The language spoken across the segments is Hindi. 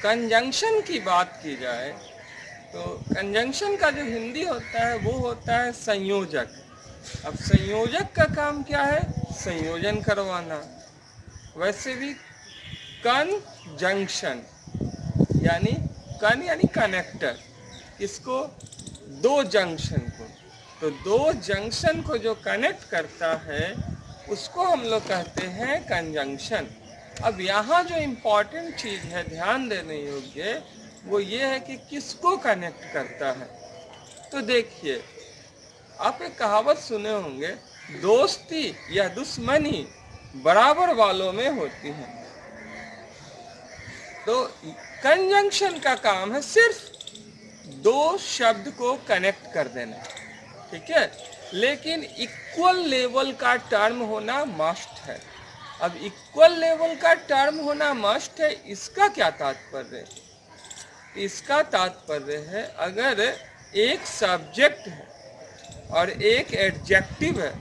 कंजंक्शन की बात की जाए तो कंजंक्शन का जो हिंदी होता है वो होता है संयोजक। अब संयोजक का काम क्या है? संयोजन करवाना। वैसे भी कंजंक्शन यानी कन यानी कनेक्टर, इसको दो जंक्शन को, तो दो जंक्शन को जो कनेक्ट करता है उसको हम लोग कहते हैं कंजंक्शन। अब यहाँ जो इम्पोर्टेंट चीज़ है ध्यान देने योग्य वो ये है कि किसको कनेक्ट करता है। तो देखिए, आप एक कहावत सुने होंगे, दोस्ती या दुश्मनी बराबर वालों में होती है। तो कंजंक्शन का काम है सिर्फ दो शब्द को कनेक्ट कर देना, ठीक है, लेकिन इक्वल लेवल का टर्म होना मस्ट है। अब इक्वल लेवल का टर्म होना मस्ट है, इसका क्या तात्पर्य है? इसका तात्पर्य है अगर एक सब्जेक्ट है और एक एडजेक्टिव है,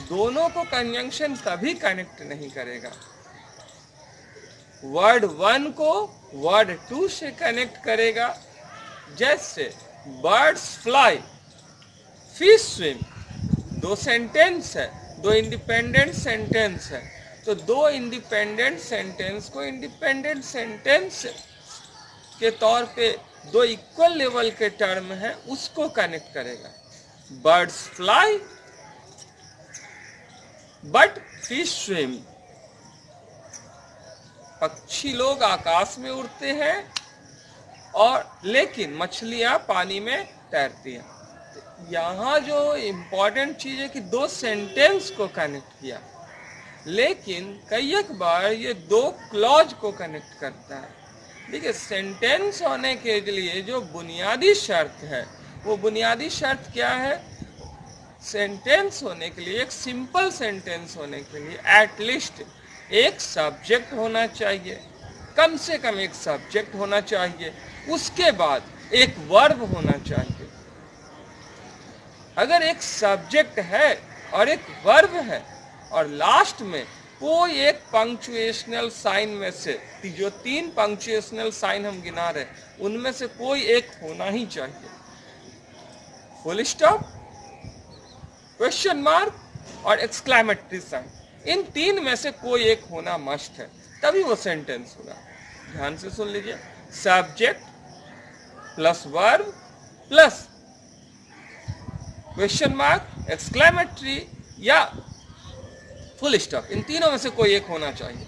दोनों को कंजंक्शन कभी कनेक्ट नहीं करेगा। वर्ड 1 को वर्ड 2 से कनेक्ट करेगा, जैसे बर्ड्स फ्लाई, फिश स्विम, दो सेंटेंस है, दो इंडिपेंडेंट सेंटेंस है, तो दो इंडिपेंडेंट सेंटेंस को इंडिपेंडेंट सेंटेंस के तौर पे दो इक्वल लेवल के टर्म है उसको कनेक्ट करेगा। Birds fly but fish swim, पक्षी लोग आकाश में उड़ते हैं और लेकिन मछलियां पानी में तैरती हैं। तो यहाँ जो इम्पोर्टेंट चीज़ है कि दो सेंटेंस को कनेक्ट किया, लेकिन कई एक बार ये दो क्लॉज को कनेक्ट करता है। देखिए, सेंटेंस होने के लिए जो बुनियादी शर्त है वो बुनियादी शर्त क्या है? सेंटेंस होने के लिए, एक सिंपल सेंटेंस होने के लिए एटलीस्ट एक सब्जेक्ट होना चाहिए, कम से कम एक सब्जेक्ट होना चाहिए, उसके बाद एक वर्ब होना चाहिए। अगर एक सब्जेक्ट है और एक वर्ब है और लास्ट में कोई एक पंक्चुएशनल साइन में से, जो 3 पंक्चुएशनल साइन हम गिना रहे उनमें से कोई एक होना ही चाहिए। फुल स्टॉप, क्वेश्चन मार्क और एक्सक्लेमेटरी साइन, इन 3 में से कोई एक होना मस्ट है, तभी वो सेंटेंस होगा। ध्यान से सुन लीजिए, subject plus verb plus question mark, exclamatory या फुल स्टॉप, इन तीनों में से कोई एक होना चाहिए।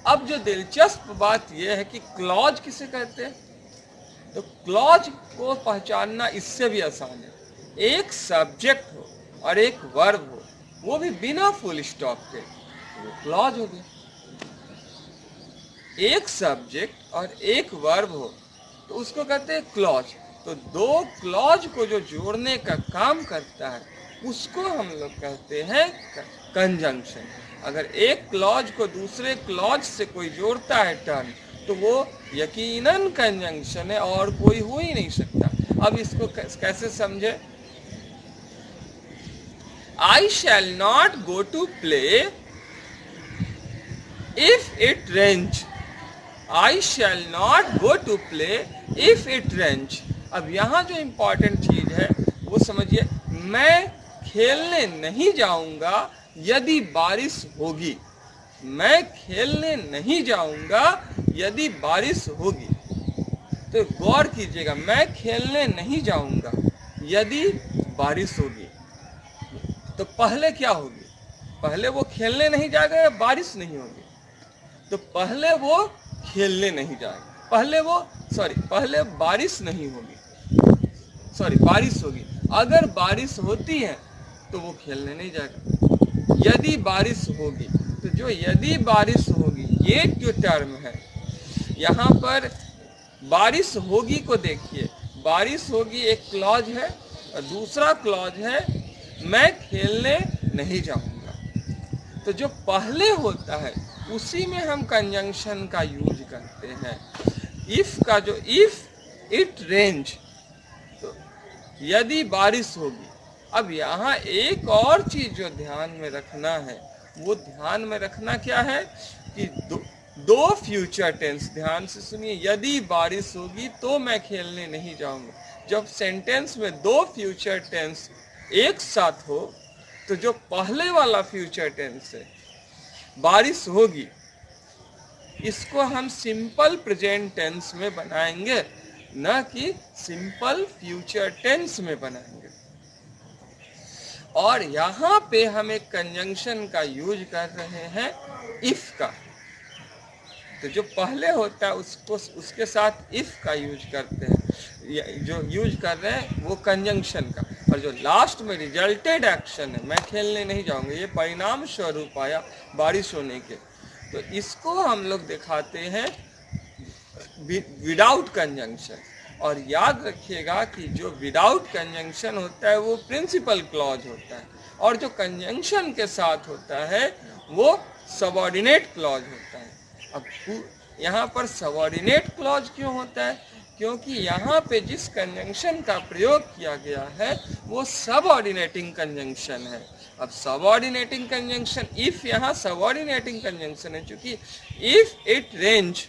अब जो दिलचस्प बात यह है कि क्लॉज किसे कहते हैं? तो क्लॉज को पहचानना इससे भी आसान है। एक सब्जेक्ट हो और एक वर्ब हो, वो भी बिना फुल स्टॉप के, वो क्लॉज हो गया। एक सब्जेक्ट और एक वर्ब हो तो उसको कहते हैं क्लॉज। तो दो क्लॉज को जो जोड़ने का काम करता है उसको हम लोग कहते हैं कंजंक्शन। अगर एक क्लॉज को दूसरे क्लॉज से कोई जोड़ता है टर्म, तो वो यकीनन कंजंक्शन है और कोई हो ही नहीं सकता। अब इसको कैसे समझे? I shall not go to play if it rains. I shall not go to play if it rains. अब यहाँ जो इम्पोर्टेंट चीज है वो समझिए, मैं खेलने नहीं जाऊंगा यदि बारिश होगी। मैं खेलने नहीं जाऊंगा यदि बारिश होगी। तो गौर कीजिएगा, मैं खेलने नहीं जाऊंगा यदि बारिश होगी। तो पहले क्या होगी? पहले वो खेलने नहीं जाएगा या बारिश नहीं होगी? तो पहले वो खेलने नहीं जाएगा, पहले बारिश नहीं होगी, बारिश होगी। अगर बारिश होती है तो वो खेलने नहीं जाएगा। यदि बारिश होगी, तो जो यदि बारिश होगी ये जो टर्म है, यहाँ पर बारिश होगी को देखिए, बारिश होगी एक क्लॉज है और दूसरा क्लॉज है मैं खेलने नहीं जाऊंगा। तो जो पहले होता है उसी में हम कंजंक्शन का यूज करते हैं। इफ का जो इफ इट रेंज, तो यदि बारिश होगी। अब यहाँ एक और चीज जो ध्यान में रखना है, वो ध्यान में रखना क्या है कि दो फ्यूचर टेंस, ध्यान से सुनिए, यदि बारिश होगी तो मैं खेलने नहीं जाऊंगा। जब सेंटेंस में दो फ्यूचर टेंस एक साथ हो तो जो पहले वाला फ्यूचर टेंस है, बारिश होगी, इसको हम सिंपल प्रेजेंट टेंस में बनाएंगे, न कि सिंपल फ्यूचर टेंस में बनाएंगे। और यहाँ पे हम एक कंजंक्शन का यूज कर रहे हैं, इफ का। तो जो पहले होता है उसको उसके साथ इफ का यूज करते हैं, जो यूज कर रहे हैं वो कंजंक्शन का। और जो लास्ट में रिजल्टेड एक्शन है, मैं खेलने नहीं जाऊंगा, ये परिणाम स्वरूप आया बारिश होने के, तो इसको हम लोग दिखाते हैं विदाउट कंजंक्शन। और याद रखिएगा कि जो विदाउट कंजंक्शन होता है वो प्रिंसिपल क्लॉज होता है, और जो कंजंक्शन के साथ होता है वो सबऑर्डिनेट क्लॉज होता है। अब यहाँ पर सबऑर्डिनेट क्लॉज क्यों होता है? क्योंकि यहाँ पे जिस कंजंक्शन का प्रयोग किया गया है वो सबऑर्डिनेटिंग कंजंक्शन है। अब सबऑर्डिनेटिंग कंजंक्शन, इफ यहाँ सबऑर्डिनेटिंग कंजंक्शन है, क्योंकि इफ इट रेंज,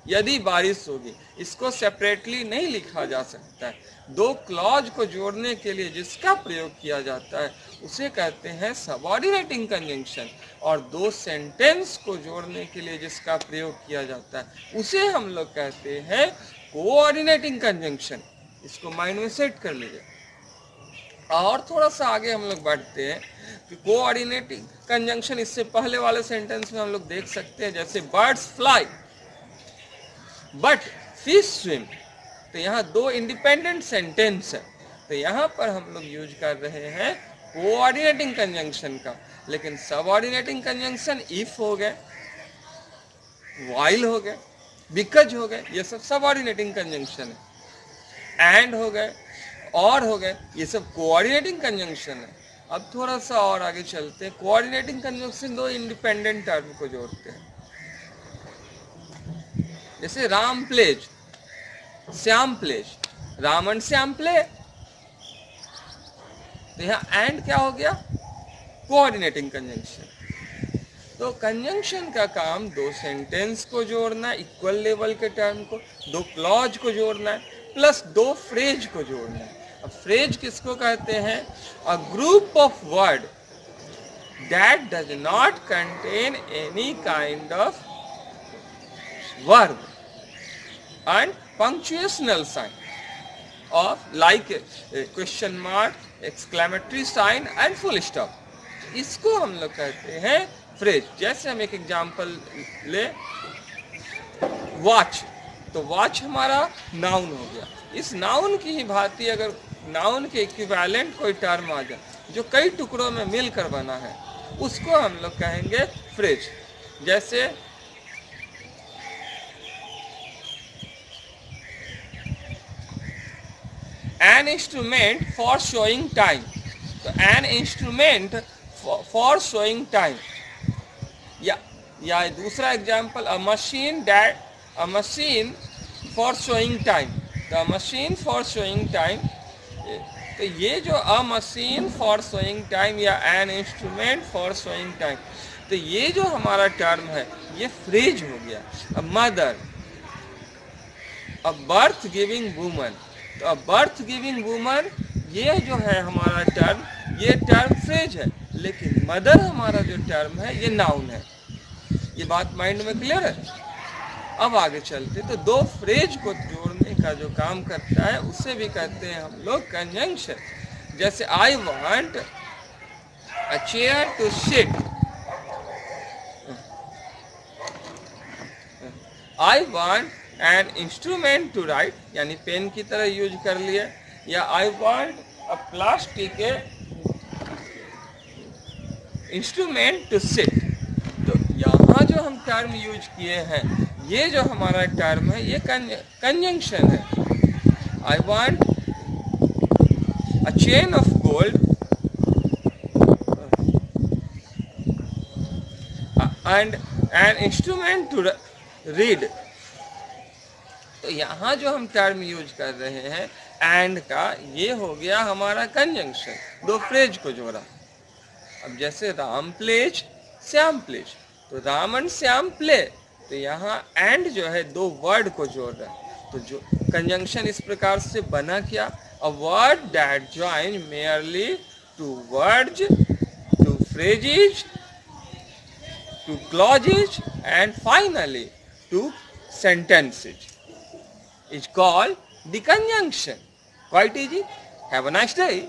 यदि बारिश होगी, इसको सेपरेटली नहीं लिखा जा सकता है। दो क्लॉज को जोड़ने के लिए जिसका प्रयोग किया जाता है उसे कहते हैं सबऑर्डिनेटिंग कंजंक्शन, और दो सेंटेंस को जोड़ने के लिए जिसका प्रयोग किया जाता है उसे हम लोग कहते हैं कोऑर्डिनेटिंग कंजंक्शन। इसको माइंड में सेट कर लीजिए। और थोड़ा सा आगे हम लोग बढ़ते हैं कि कोऑर्डिनेटिंग कंजंक्शन, इससे पहले वाले सेंटेंस में हम लोग देख सकते हैं, जैसे birds fly but fish swim. तो यहाँ दो इंडिपेंडेंट सेंटेंस है, तो यहाँ पर हम लोग यूज कर रहे हैं कोऑर्डिनेटिंग कंजंक्शन का। लेकिन सबऑर्डिनेटिंग कंजंक्शन इफ हो गए, व्हाइल हो गए, बिकॉज हो गए, ये सब सबऑर्डिनेटिंग कंजंक्शन है। एंड हो गए, और हो गए, ये सब कोऑर्डिनेटिंग कंजंक्शन है। अब थोड़ा सा और आगे चलते हैं। कोऑर्डिनेटिंग कंजंक्शन दो इंडिपेंडेंट टर्म को जोड़ते हैं, जैसे Ram plays, Shyam plays, Ram and Shyam play. तो यहाँ एंड क्या हो गया? Coordinating conjunction. तो कंजंक्शन का काम दो सेंटेंस को जोड़ना है, इक्वल लेवल के टर्म को, दो क्लॉज को जोड़ना है, प्लस दो फ्रेज को जोड़ना है। अब फ्रेज किसको कहते हैं? A group of word that does not contain any kind of verb and punctuational sign of like a question mark, exclamatory sign and full stop। इसको हम लोग कहते हैं फ्रेज। जैसे हम एक एग्जांपल ले, वॉच, तो वॉच हमारा नाउन हो गया। इस नाउन की ही भांति अगर नाउन के इक्विवेलेंट कोई टर्म आ जाए जो कई टुकड़ों में मिलकर बना है, उसको हम लोग कहेंगे फ्रेज। जैसे an instrument for showing time, तो an instrument for showing time। या दूसरा example, a machine for showing time, तो a machine for showing time। तो ये जो a machine for showing time या an instrument for showing time, तो ये जो हमारा टर्म है ये फ्रेज हो गया। अब mother, a birth giving woman, तो अब बर्थ गिविंग वुमन, ये जो है हमारा टर्म, ये टर्म फ्रेज है। लेकिन मदर हमारा जो टर्म है ये नाउन है। ये बात माइंड में क्लियर है? अब आगे चलते, तो दो फ्रेज को जोड़ने का जो काम करता है उसे भी कहते हैं हम लोग कंजंक्शन। जैसे I want a chair to sit, I want an instrument to write, यानी पेन की तरह यूज कर लिया। या I want a plastic instrument to sit. तो यहाँ जो हम टर्म यूज किए हैं, ये जो हमारा टर्म है ये कंजंक्शन है। I want a chain of gold and an instrument to read. तो यहाँ जो हम टर्म यूज कर रहे हैं एंड का, ये हो गया हमारा कंजंक्शन, दो फ्रेज को जोड़ा। अब जैसे राम प्लेज, श्याम प्लेज, तो राम एंड श्याम प्ले, तो यहाँ एंड जो है दो वर्ड को जोड़ रहा है। तो जो कंजंक्शन इस प्रकार से बना क्या, a word that join merely two words, two phrases, two clauses and finally two sentences is called the conjunction. Quite easy. Have a nice day.